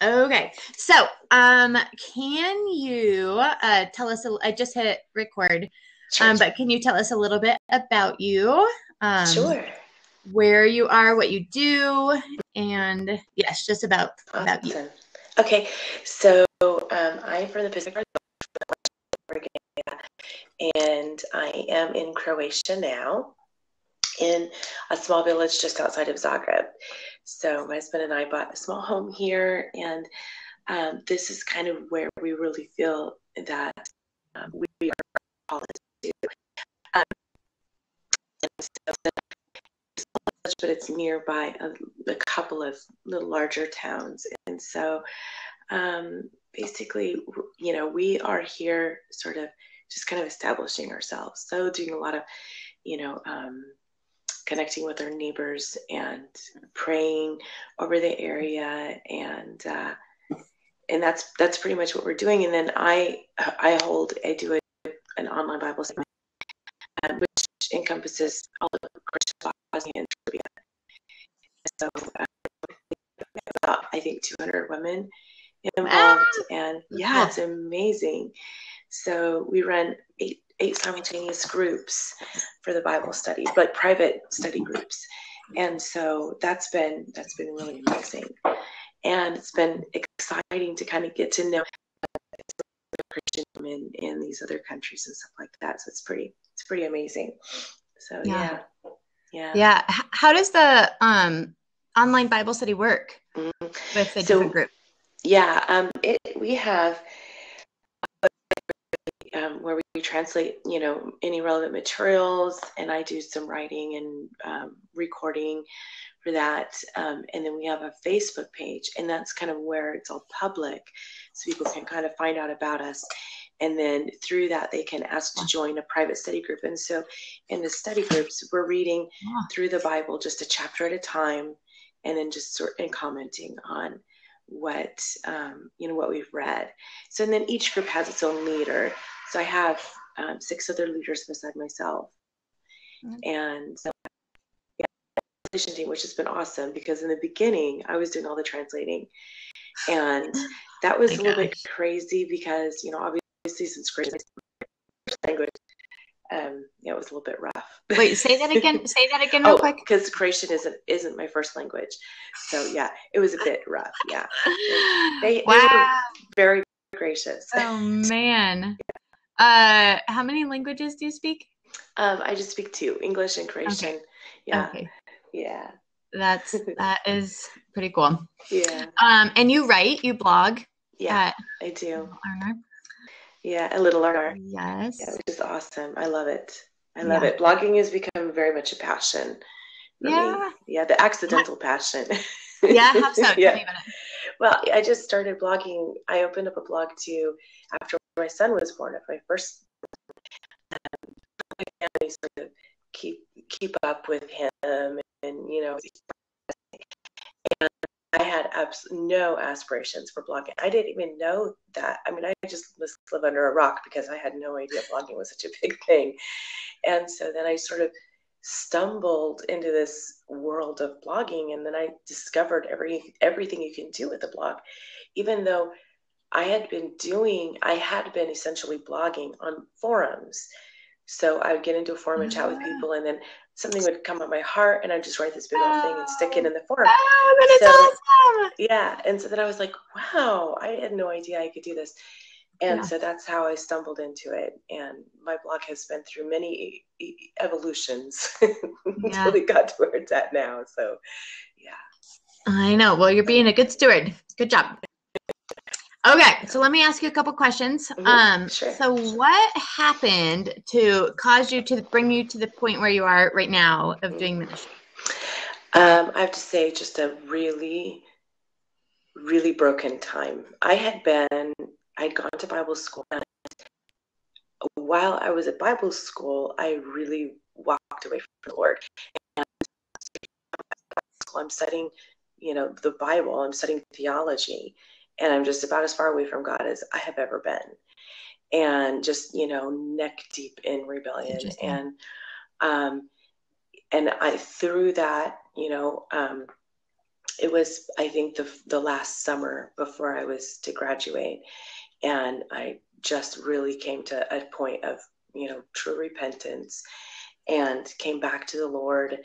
Okay. So, can you tell us, I just hit record, Sure. but can you tell us a little bit about you, um, Sure. where you are, what you do, and yes, just about you. Awesome. Okay. So I'm from the Pacific Northwest, and I am in Croatia now, in a small village just outside of Zagreb. So my husband and I bought a small home here, and this is kind of where we really feel that we are called to. Um, so but it's nearby a couple of little larger towns. And so basically, we are here sort of just kind of establishing ourselves. So doing a lot of, you know, connecting with our neighbors and praying over the area. And that's pretty much what we're doing. And then I do an online Bible study, which encompasses all of Bosnia and Serbia. So about, I think, 200 women involved, and yeah, it's amazing. So we run eight simultaneous groups for the Bible study, but private study groups, and so that's been really amazing, and it's been exciting to kind of get to know Christian women in these other countries and stuff like that. So it's pretty amazing. So yeah. How does the online Bible study work with the different group? Yeah, we have where we translate, any relevant materials, and I do some writing and recording for that. And then we have a Facebook page, and that's kind of where it's all public, so people can kind of find out about us. And then through that, they can ask to join a private study group. And so in the study groups, we're reading through the Bible just a chapter at a time, and then just and commenting on what we've read. So, and then each group has its own leader. So I have 6 other leaders beside myself, and so team, which has been awesome, because in the beginning I was doing all the translating, and that was a little bit crazy because obviously since Croatian language, it was a little bit rough. Wait, say that again. Say that again, real quick. Because Croatian isn't my first language, so yeah, it was a bit rough. Yeah, they were very gracious. Oh man. How many languages do you speak? I just speak 2, English and Croatian. Okay. Yeah. Okay. Yeah. That is pretty cool. Yeah. And you write, you blog. Yeah, I do. Arnar. Yeah, a little Arnar. Yes. Yeah, which is awesome. I love it. I love it. Blogging has become very much a passion for me. Yeah, the accidental passion. Yeah, how so? Tell me about it. Well, I just started blogging. I opened up a blog too after my son was born. My first family sort of keep up with him, and and I had no aspirations for blogging. I didn't even know that. I mean, I just live under a rock because I had no idea blogging was such a big thing. And so then I sort of stumbled into this world of blogging, and then I discovered everything you can do with a blog, even though I had been essentially blogging on forums. So I would get into a forum and chat with people, and then something would come on my heart, and I'd just write this big old thing and stick it in the forum. Oh, that is awesome. Yeah. And so then I was like, wow, I had no idea I could do this. And so that's how I stumbled into it. And my blog has been through many evolutions until it got to where it's at now. So, yeah. I know. Well, you're being a good steward. Good job. Okay, so let me ask you a couple questions. Sure. So what happened to cause you to bring you to the point where you are right now of doing ministry? I have to say, just a really, really broken time. I'd gone to Bible school, and while I was at Bible school, I really walked away from the Lord. And I'm studying, the Bible. I'm studying theology, and I'm just about as far away from God as I have ever been, and just neck deep in rebellion. And I through that, it was, I think, the last summer before I was to graduate. And I just really came to a point of, true repentance and came back to the Lord.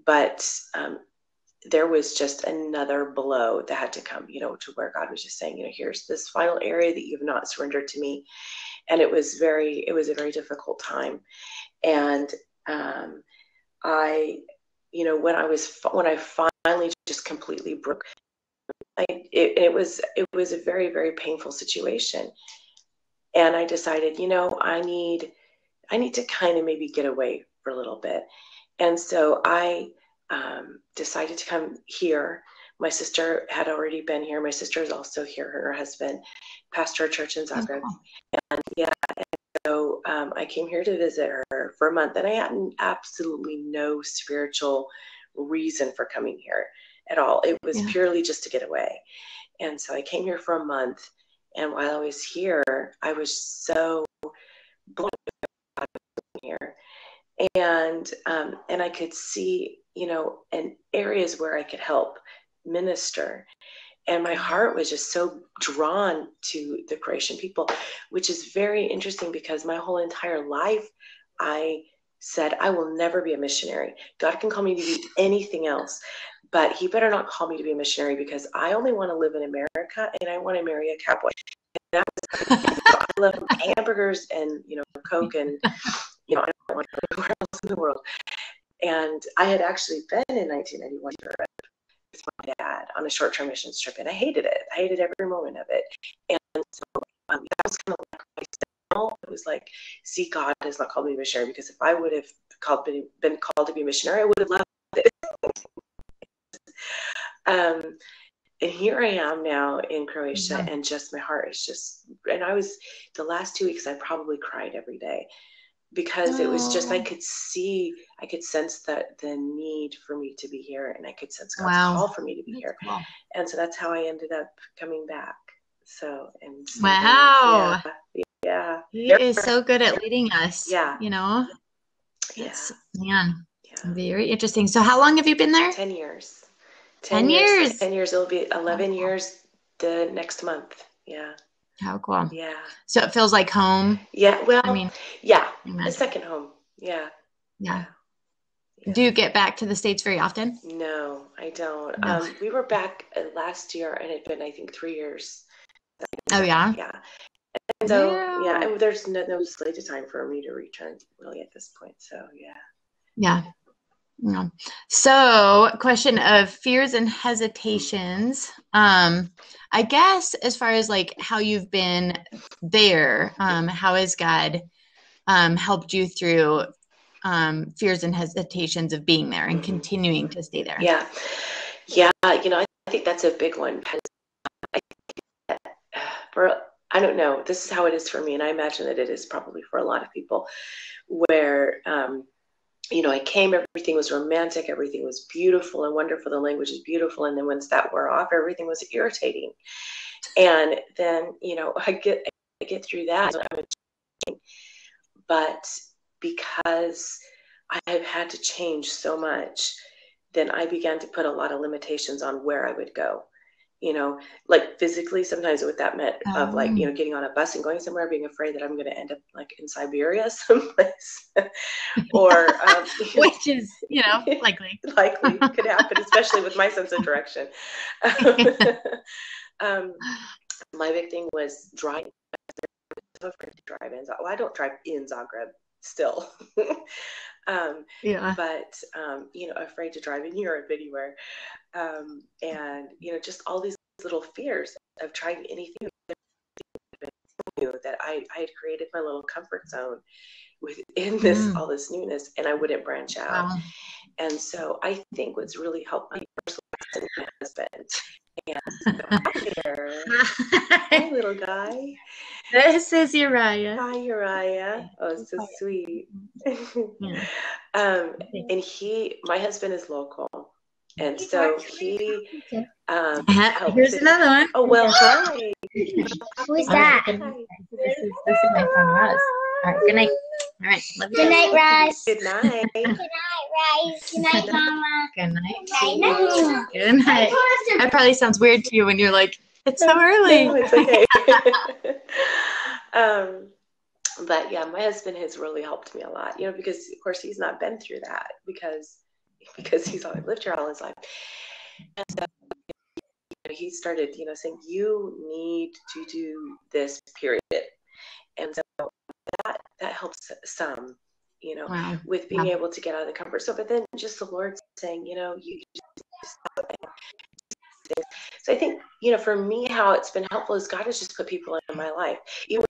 But there was just another blow that had to come, to where God was just saying, here's this final area that you've not surrendered to me. And it was a very difficult time. And when I finally just completely broke, it was a very, very painful situation. And I decided, I need to kind of maybe get away for a little bit. And so I decided to come here. My sister had already been here. My sister is also here. Her and her husband pastor a church in Zagreb. And so I came here to visit her for a month, and I had absolutely no spiritual reason for coming here at all. It was purely just to get away. And so I came here for a month, and while I was here, I was so blown away here. And I could see, in areas where I could help minister. And my heart was just so drawn to the Croatian people, which is very interesting because my whole entire life, I said, I will never be a missionary. God can call me to do anything else, but he better not call me to be a missionary because I only want to live in America and I want to marry a cowboy. And I love hamburgers and, Coke and, I don't want to go anywhere else in the world. And I had actually been in 1991 to Europe with my dad on a short-term missions trip, and I hated it. I hated every moment of it. And so that was kind of like my signal. It was like, see, God has not called me a missionary, because if I would have been called to be a missionary, I would have left it. And here I am now in Croatia, and just my heart is just, and the last 2 weeks, I probably cried every day. Because it was just, I could sense that the need for me to be here, and I could sense God's call for me to be here. Cool. And so that's how I ended up coming back. So, and wow. Yeah. He is so good at leading us. Yeah. Man, very interesting. So how long have you been there? 10 years. 10 years. 10 years. It'll be 11 years the next month. Yeah. How cool. Yeah. So it feels like home. Yeah. Well, amen. A second home. Yeah. Do you get back to the States very often? No, I don't. No. We were back last year, and it had been, I think, 3 years. Oh, yeah? Yeah. And so, there's no slated time for me to return, really, at this point. So, Yeah. So, question of fears and hesitations. I guess as far as like how you've been there, how has God helped you through fears and hesitations of being there and continuing to stay there? Yeah. I think that's a big one. I don't know. This is how it is for me, and I imagine that it is probably for a lot of people, where I came, everything was romantic, everything was beautiful and wonderful, the language is beautiful, and then once that wore off, everything was irritating. And then, I get through that, but because I have had to change so much, then I began to put a lot of limitations on where I would go. Like physically, sometimes what that meant of like, getting on a bus and going somewhere, being afraid that I'm going to end up like in Siberia someplace, or which is, likely could happen, especially with my sense of direction. My big thing was driving. I'm afraid to drive in. Well, I don't drive in Zagreb still. But afraid to drive in Europe anywhere. And just all these little fears of trying anything new, that I had created my little comfort zone within this all this newness, and I wouldn't branch out. Wow. And so I think what's really helped me personally is my husband. And so, hi there. Hi, little guy. This is Uriah. Hi, Uriah. Oh, so sweet. And my husband is local. And so he here's another one. Oh, well, hi. Who's that? This is my son Ross. All right, good night. All right, love you. Good night, Rice. Good night. Good night, Rice. Good night, Mama. Good night. Good night. Good night. That probably sounds weird to you when you're like, it's so early. No, it's okay. But yeah, my husband has really helped me a lot, because of course he's not been through that because he's lived here all his life. And so he started, saying, you need to do this, period. And so that helps some, Wow. with being able to get out of the comfort zone. But then just the Lord saying, you just stop. So I think, for me, how it's been helpful is God has just put people in my life, even with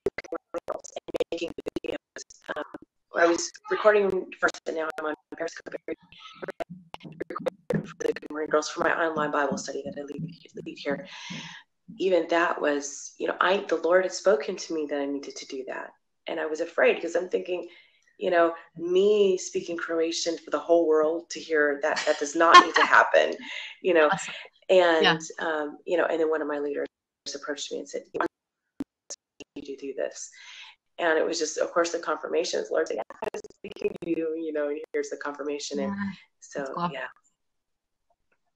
girls and making videos. Where I was recording first, and now I'm on Periscope for the Good Morning Girls for my online Bible study that I lead here. Even that was, the Lord had spoken to me that I needed to do that. And I was afraid because I'm thinking, me speaking Croatian for the whole world to hear that does not need to happen, Awesome. and, and then one of my leaders approached me and said, you need to do this. And it was just, of course, the confirmation is Lord saying, I was speaking to you, and here's the confirmation. And so, yeah.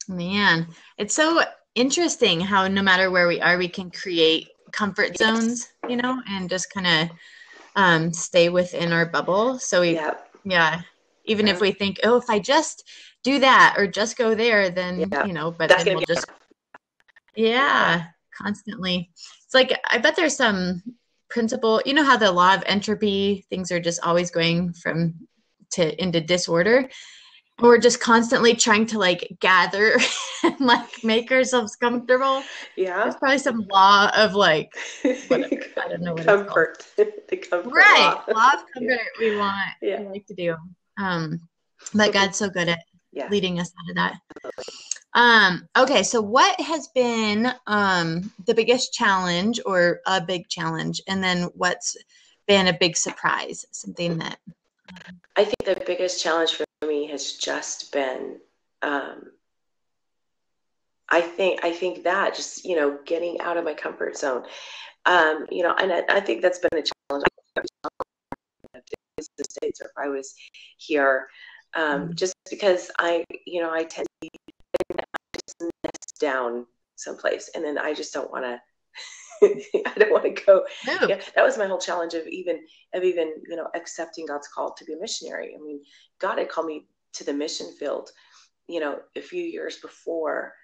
Man, it's so interesting how no matter where we are, we can create comfort zones, and just kind of stay within our bubble. So even if we think, oh, if I just do that or just go there, then, but then we'll just, constantly. It's like, I bet there's some principle, how the law of entropy, things are just always going into disorder. We're just constantly trying to gather and make ourselves comfortable. Yeah. There's probably some law of whatever. I don't know what comfort. It's called. The comfort law of comfort we like to do. But God's so good at leading us out of that. Okay, so what has been the biggest challenge or a big challenge? And then what's been a big surprise? Something that I think the biggest challenge for me has just been, I think that just, getting out of my comfort zone, and I think that's been a challenge. In the States, or if I was here, just because I tend to just nest down someplace, and then I just don't want to. I don't want to go. Yeah, that was my whole challenge of even accepting God's call to be a missionary. I mean, God had called me to the mission field, a few years before,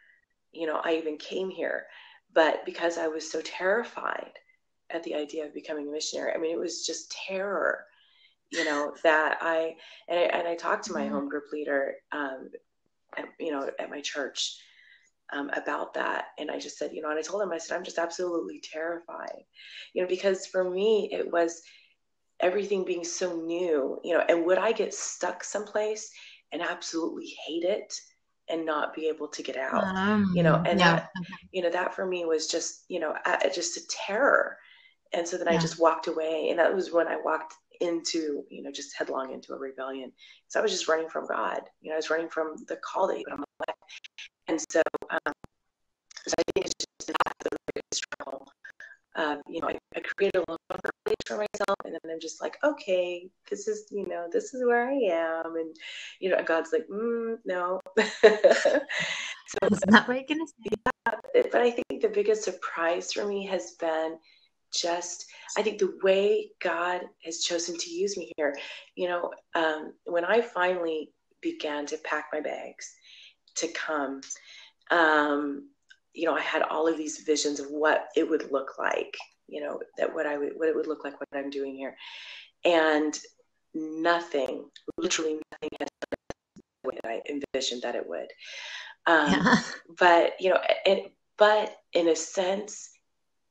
I even came here. But because I was so terrified at the idea of becoming a missionary, I mean, it was just terror, that I talked to my home group leader, at my church. About that. And I just said, and I told him, I said, I'm just absolutely terrified, because for me, it was everything being so new, and would I get stuck someplace and absolutely hate it and not be able to get out, that for me was just, just a terror. And so then I just walked away. And that was when I walked into, just headlong into a rebellion. So I was just running from God. I was running from the call that he put on my life. And so, so I think it's just not the biggest struggle. I created a little place for myself, and then I'm just like, okay, this is where I am, and God's like, no. So that's not what you're gonna say. But I think the biggest surprise for me has been just, I think the way God has chosen to use me here. When I finally began to pack my bags to come, I had all of these visions of what it would look like, what it would look like, what I'm doing here. And literally nothing has done the way that I envisioned that it would. But in a sense,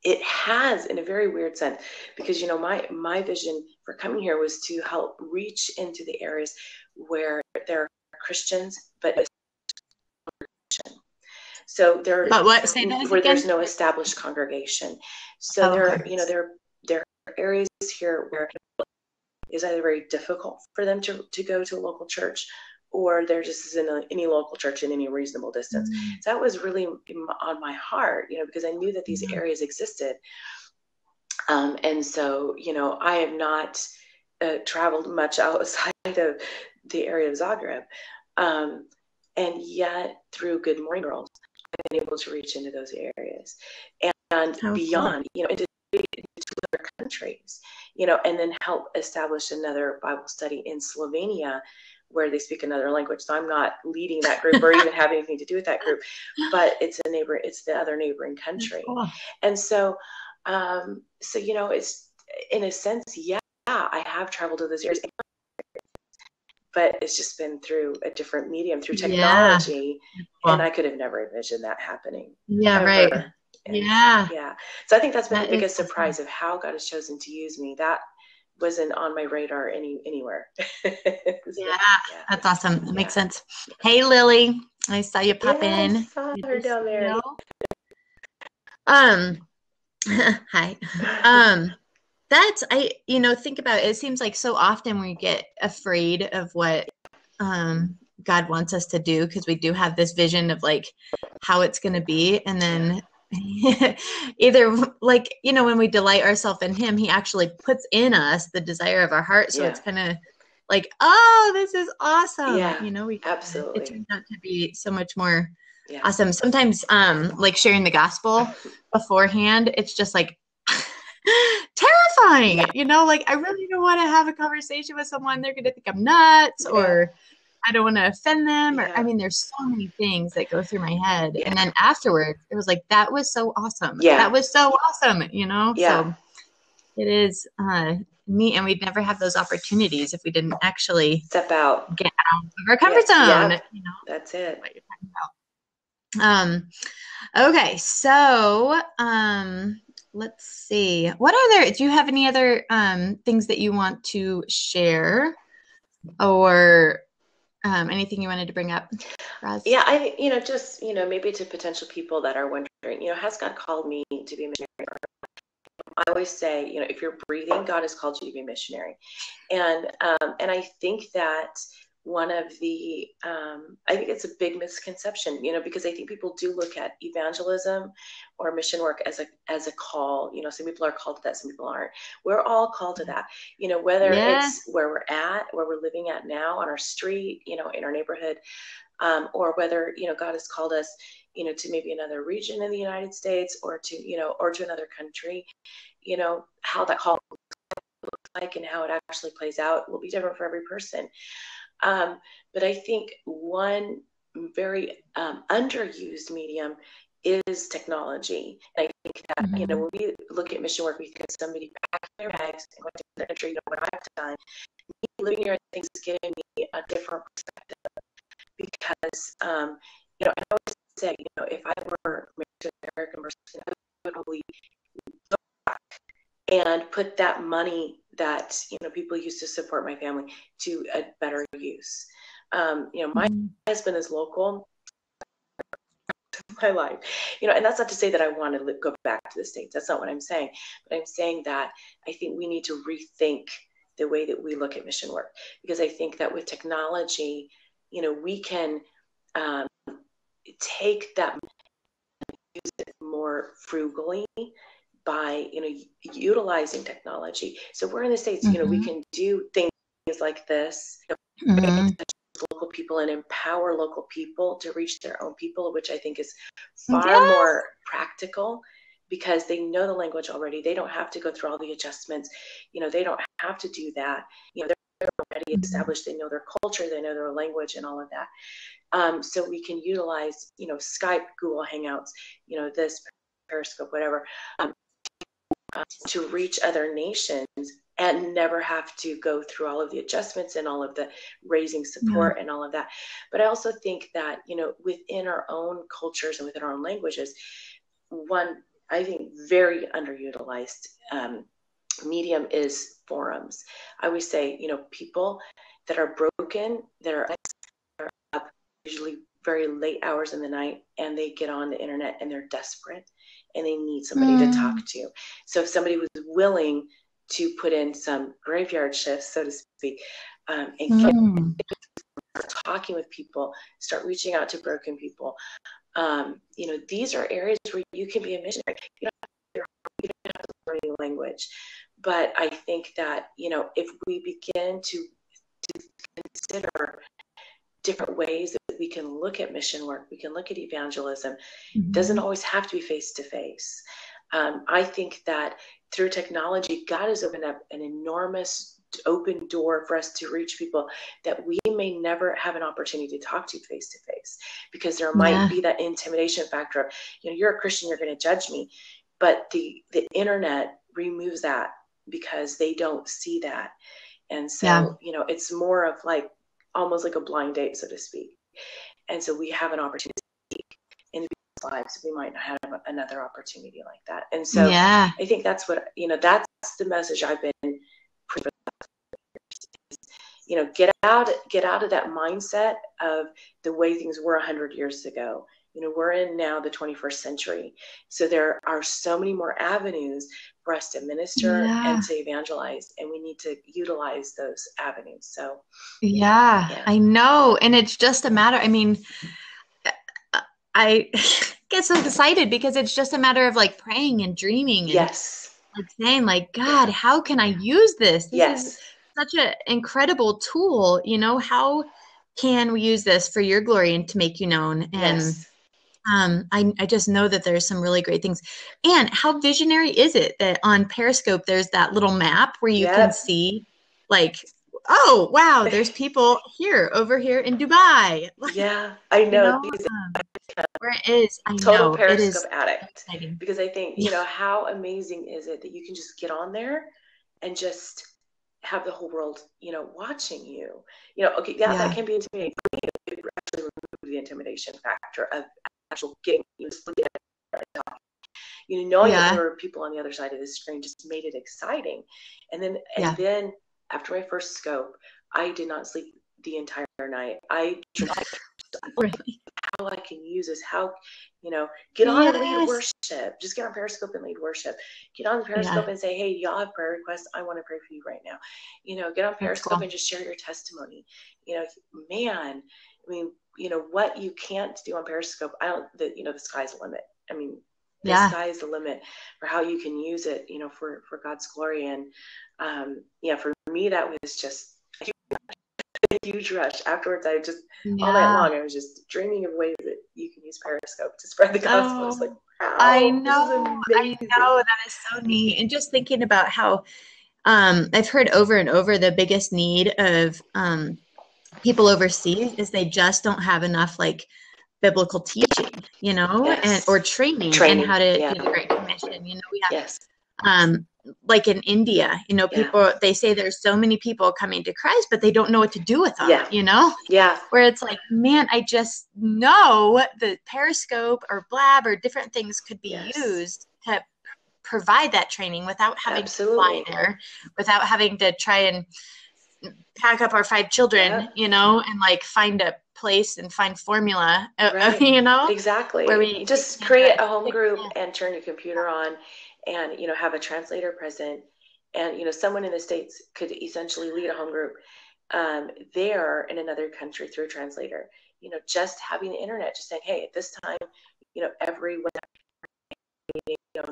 it has, in a very weird sense, because, my vision for coming here was to help reach into the areas where there are Christians, but so there, where there's no established congregation. So there are areas here where it's either very difficult for them to go to a local church, or there just isn't any local church in any reasonable distance. So that was really on my heart, because I knew that these areas existed. And so, I have not traveled much outside of the area of Zagreb. And yet, through Good Morning Girls, I've been able to reach into those areas and beyond, into other countries, and then help establish another Bible study in Slovenia where they speak another language. So I'm not leading that group or even have anything to do with that group, but it's the other neighboring country. Cool. And so, it's in a sense, yeah, I have traveled to those areas, but it's just been through a different medium, through technology. Yeah. And I could have never envisioned that happening. Yeah, ever. Right. And yeah. So I think that's been the biggest surprise of how God has chosen to use me. That wasn't on my radar anywhere. That's awesome. That makes sense. Hey, Lily, I saw you pop in. I saw her down there. Hi. Think about it. It seems like so often we get afraid of what God wants us to do, because we do have this vision of like how it's going to be. And then either like, when we delight ourselves in him, he actually puts in us the desire of our heart. So it's kind of like, oh, this is awesome. Absolutely. It turns out to be so much more awesome. Sometimes like sharing the gospel beforehand, it's just like terrifying, like I really don't want to have a conversation with someone. They're going to think I'm nuts, or I don't want to offend them. Or, there's so many things that go through my head. And then afterwards it was like, that was so awesome. That was so awesome. So it is neat. And we'd never have those opportunities if we didn't actually step out, get out of our comfort zone. That's it. What you're talking about. Okay. So, let's see. Do you have any other things that you want to share, or anything you wanted to bring up, Roz? Yeah, I just maybe to potential people that are wondering, has God called me to be a missionary? I always say, if you're breathing, God has called you to be a missionary, and I think that one of the I think it's a big misconception, because I think people do look at evangelism or mission work as a call. Some people are called to that, some people aren't. We're all called to that, whether it's where we're living at now on our street, in our neighborhood, or whether God has called us to maybe another region in the United States, or to another country. How that call looks like and how it actually plays out will be different for every person. But I think one very underused medium is technology. And I think that, when we look at mission work, we think somebody packed their bags and went to the country, what I've done. Me living here, I think, is giving me a different perspective, because, I always say, if I were married to an American person, I would probably go back and put that money that people used to support my family to a better use. My husband is local to my life, and that's not to say that I want to go back to the States. That's not what I'm saying. But I'm saying that I think we need to rethink the way that we look at mission work, because I think that with technology, we can take that and use it more frugally by utilizing technology. So we're in the States, we can do things like this, local people, and empower local people to reach their own people, which I think is far more practical, because they know the language already. They don't have to go through all the adjustments. They don't have to do that. They're already established. They know their culture, they know their language, and all of that. So we can utilize, Skype, Google Hangouts, this Periscope, whatever, to reach other nations and never have to go through all of the adjustments and all of the raising support and all of that. But I also think that, within our own cultures and within our own languages, one, I think, very underutilized medium is forums. I always say, people that are broken, that are up usually very late hours in the night, and they get on the internet and they're desperate and they need somebody to talk to. So if somebody was willing to put in some graveyard shifts, so to speak, and start talking with people, start reaching out to broken people, these are areas where you can be a missionary. You don't have to learn a language, But I think that, if we begin to consider different ways that we can look at mission work, we can look at evangelism. It doesn't always have to be face-to-face. I think that through technology, God has opened up an enormous open door for us to reach people that we may never have an opportunity to talk to face-to-face, because there might be that intimidation factor of, you're a Christian, you're going to judge me. But the internet removes that, because they don't see that. And so, it's more of like almost like a blind date, so to speak. And so we have an opportunity to speak in people's lives. We might not have another opportunity like that. And so I think that's what, that's the message I've been preaching. Get out of that mindset of the way things were 100 years ago. We're in now the 21st century. So there are so many more avenues for us to minister and to evangelize, and we need to utilize those avenues. So, I know. And it's just a matter, I get so excited because it's just a matter of like praying and dreaming and like saying like, God, how can I use this? This is such an incredible tool. How can we use this for your glory and to make you known? And I just know that there's some really great things. And how visionary is it that on Periscope there's that little map where you can see like, oh wow, there's people over here in Dubai. I know. Where it is, I total know Periscope it is addict. Because I think, how amazing is it that you can just get on there and just have the whole world, watching you. That can be intimidating. For me, it actually removed the intimidation factor of actual getting knowing that there were people on the other side of the screen just made it exciting. And then after my first scope, I did not sleep the entire night. I tried how I can use this, get on and lead worship. Just get on Periscope and lead worship. Get on the Periscope and say, hey, y'all have prayer requests. I want to pray for you right now. Get on Periscope and just share your testimony. What you can't do on Periscope, the sky's the limit. The sky is the limit for how you can use it, for God's glory. And for me, that was just a huge rush. Afterwards, I just all night long, I was just dreaming of ways that you can use Periscope to spread the gospel. It's like, wow, I know that is so neat. And just thinking about how I've heard over and over the biggest need of people overseas is they just don't have enough like biblical teaching, and or training and how to do the Great Commission. We have like in India, people, they say there's so many people coming to Christ, but they don't know what to do with them, where it's like, man, I just know that Periscope or Blab or different things could be used to provide that training without having to fly there, without having to try and pack up our 5 children, and like find a place and find formula, exactly. Where we just create a home group and turn your computer on and, have a translator present. And, someone in the States could essentially lead a home group there in another country through a translator, just having the internet, just saying, hey, at this time, every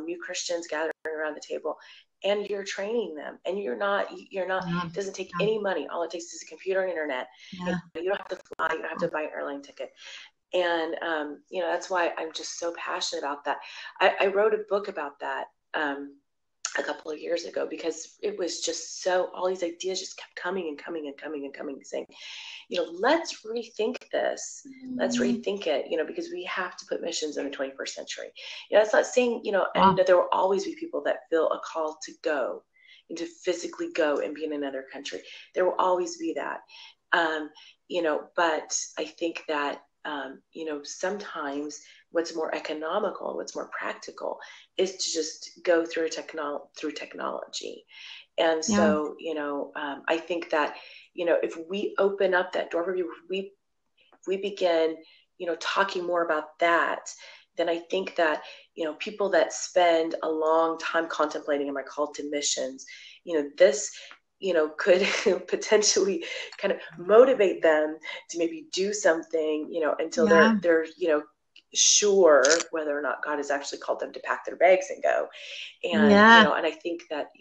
new Christians gathering around the table, and you're training them, and you're not, it doesn't take any money. All it takes is a computer and internet. You don't have to fly, you don't have to buy an airline ticket. And, that's why I'm just so passionate about that. I wrote a book about that a couple of years ago, because it was just all these ideas just kept coming and coming and coming and coming, saying, let's rethink this. Let's rethink it, because we have to put missions in the 21st century. It's not saying, and that there will always be people that feel a call to go and to physically go and be in another country. There will always be that. But I think that, sometimes what's more economical, what's more practical is to just go through technology. And so, I think that, if we open up that door, if we begin, talking more about that, then I think that, people that spend a long time contemplating, am I called to missions, this, could potentially kind of motivate them to maybe do something, until they're, sure whether or not God has actually called them to pack their bags and go. And, and I think that,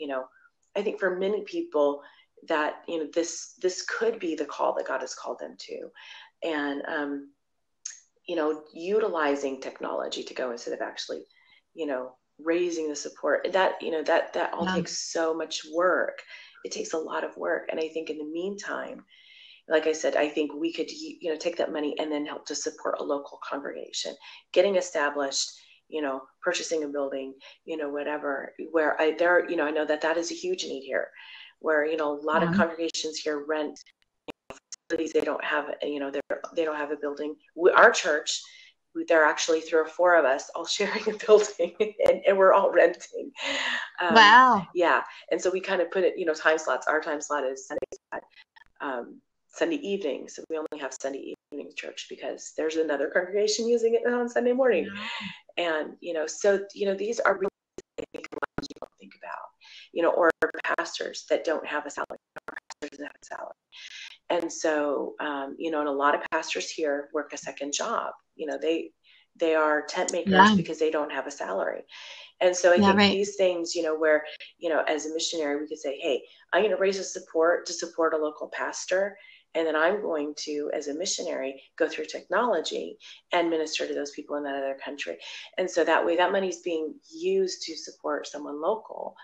I think for many people that, this could be the call that God has called them to. And, utilizing technology to go instead of actually, raising the support that, that all takes so much work. It takes a lot of work. And I think in the meantime, like I said, I think we could, take that money and then help to support a local congregation, getting established, purchasing a building, whatever, where I know that is a huge need here, where, a lot of congregations here rent facilities. They don't have, they don't have a building. Our church, there are actually 3 or 4 of us all sharing a building, and we're all renting. Wow. Yeah. And so we kind of put it, time slots. Our time slot is Sunday evening. So we only have Sunday evening church because there's another congregation using it on Sunday morning. And, so, these are really things you don't think about, or pastors that don't have a salary, pastors that have a salary. And so, and a lot of pastors here work a second job. They are tent makers because they don't have a salary. And so I think these things, where, as a missionary, we could say, hey, I'm going to raise a support to support a local pastor. And then I'm going to, as a missionary, go through technology and minister to those people in that other country. And so that way, that money is being used to support someone local.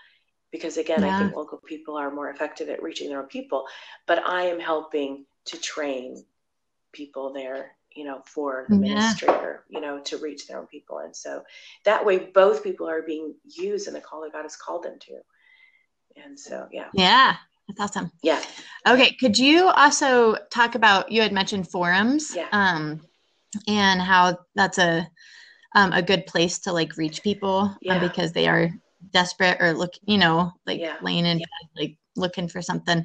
Because again, I think local people are more effective at reaching their own people. But I am helping to train people there, for the ministry, or, to reach their own people. And so that way, both people are being used in the call that God has called them to. And so, Yeah. That's awesome. Yeah. Okay. Could you also talk about, you had mentioned forums, and how that's a good place to like reach people because they are desperate or laying in bed, like looking for something.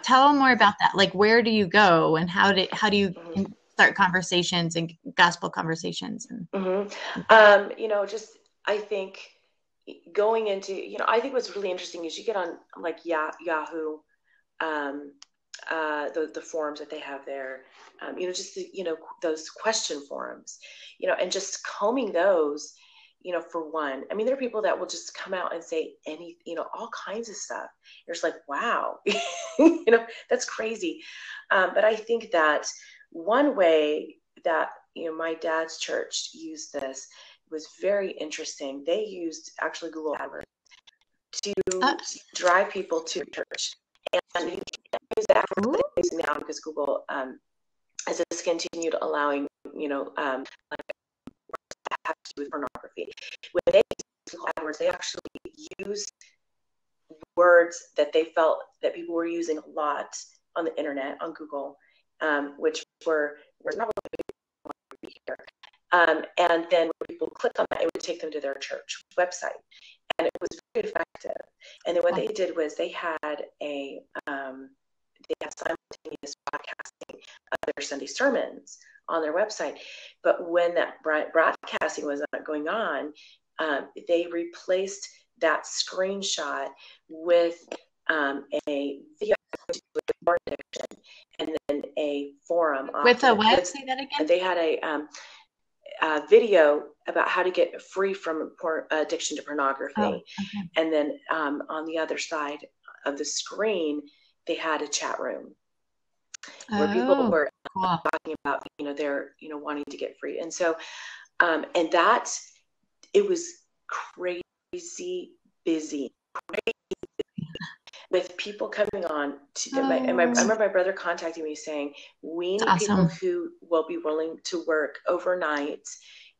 Tell more about that. Like, where do you go, and how do you start conversations and gospel conversations? And I think going into, I think what's really interesting is you get on like Yahoo, the forums that they have there, those question forums, and just combing those, for one. I mean, there are people that will just come out and say all kinds of stuff. You're just like, wow, that's crazy. But I think that one way that, my dad's church used this was very interesting. They used actually Google AdWords to drive people to church. And you can't use the AdWords that they use now because Google has discontinued allowing, like have to do with pornography. When they use Google AdWords, they actually use words that they felt that people were using a lot on the internet, on Google, which were probably here. And then when people click on that, it would take them to their church website. And it was very effective. And then what they did was they had simultaneous broadcasting of their Sunday sermons on their website. But when that broadcasting was not going on, they replaced that screenshot with a video with porn addiction, and then a forum. With a what? Say that again. They had a video about how to get free from addiction to pornography. And then on the other side of the screen, they had a chat room where people were talking about, they're, wanting to get free. And so, and that, it was crazy busy, with people coming on. I remember my brother contacting me saying, we need people who will be willing to work overnight,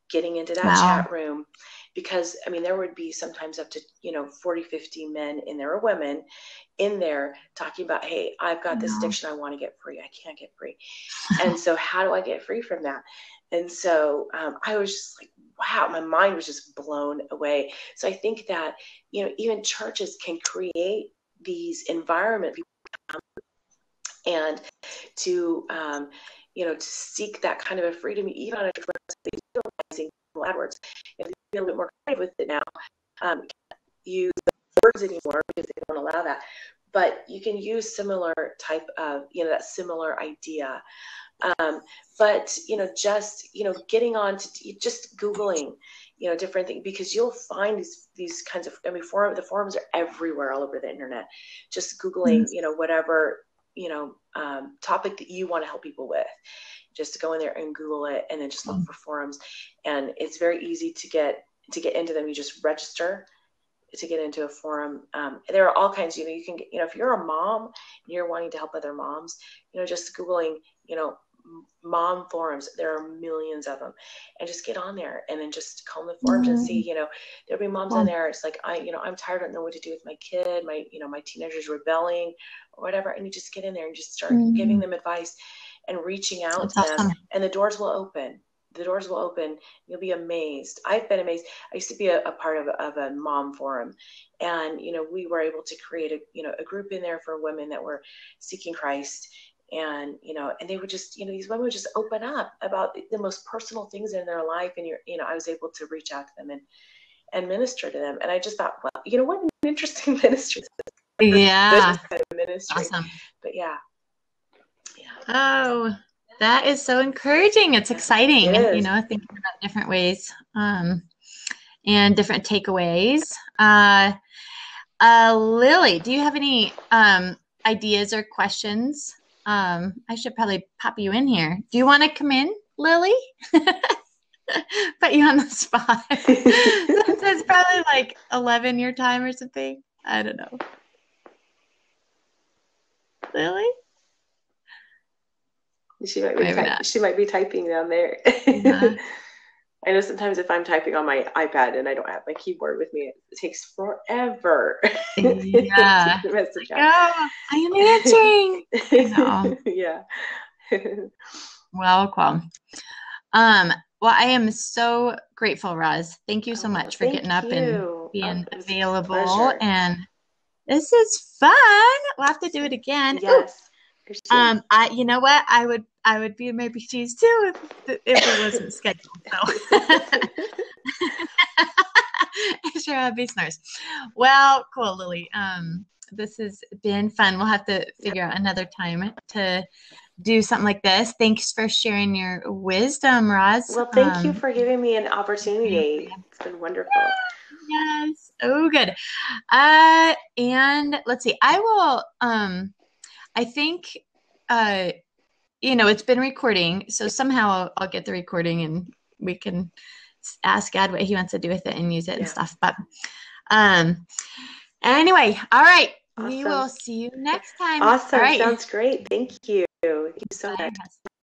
getting into that chat room, because there would be sometimes up to 40, 50 men in there, or women in there, talking about, hey, I've got this addiction, I want to get free, I can't get free. And so how do I get free from that? And so I was just like, wow, my mind was just blown away. So I think that even churches can create these environments and to to seek that kind of a freedom, even on a utilizing AdWords. If you be a little bit more creative with it now, use the words anymore because they don't allow that, but you can use similar type of that similar idea. But just getting on to just Googling different things, because you'll find these kinds of, the forums are everywhere all over the internet. Just Googling, whatever, topic that you want to help people with, just go in there and Google it, and then just look for forums. And it's very easy to get into them. You just register to get into a forum. There are all kinds, you can get, if you're a mom and you're wanting to help other moms, just Googling, mom forums, there are millions of them, and just get on there and then just comb the forums and see, there'll be moms on there. It's like, I'm tired, I don't know what to do with my kid, my teenager's rebelling or whatever. And you just get in there and just start giving them advice and reaching out to them, and the doors will open. You'll be amazed. I've been amazed. I used to be a part of a mom forum, and we were able to create a group in there for women that were seeking Christ, and and they would just, these women would just open up about the most personal things in their life, and I was able to reach out to them and minister to them. And I just thought, well, what an interesting ministry. Yeah. Kind of ministry. Awesome. But yeah. Oh, that is so encouraging. It's exciting, thinking about different ways and different takeaways. Lily, do you have any ideas or questions? I should probably pop you in here. Do you want to come in, Lily? Put you on the spot. It's probably like 11 your time or something. I don't know. Lily? She might be typing down there. Yeah. I know sometimes if I'm typing on my iPad and I don't have my keyboard with me, it takes forever. Yeah. To message out. Oh, I am answering. No. Yeah. Well, cool. Well, I am so grateful, Roz. Thank you so much for getting up and being available. And this is fun. We'll have to do it again. Yes. You know what? I would be in my PTs too if it wasn't scheduled. So sure, I'd be snores. Well, cool, Lily. This has been fun. We'll have to figure out another time to do something like this. Thanks for sharing your wisdom, Roz. Well, thank you for giving me an opportunity. It's been wonderful. Yes. Oh, good. And let's see. I will. I think, it's been recording, so somehow I'll get the recording and we can ask God what he wants to do with it and use it and stuff. But anyway, all right. Awesome. We will see you next time. Awesome. All right. Sounds great. Thank you. Thank you so much.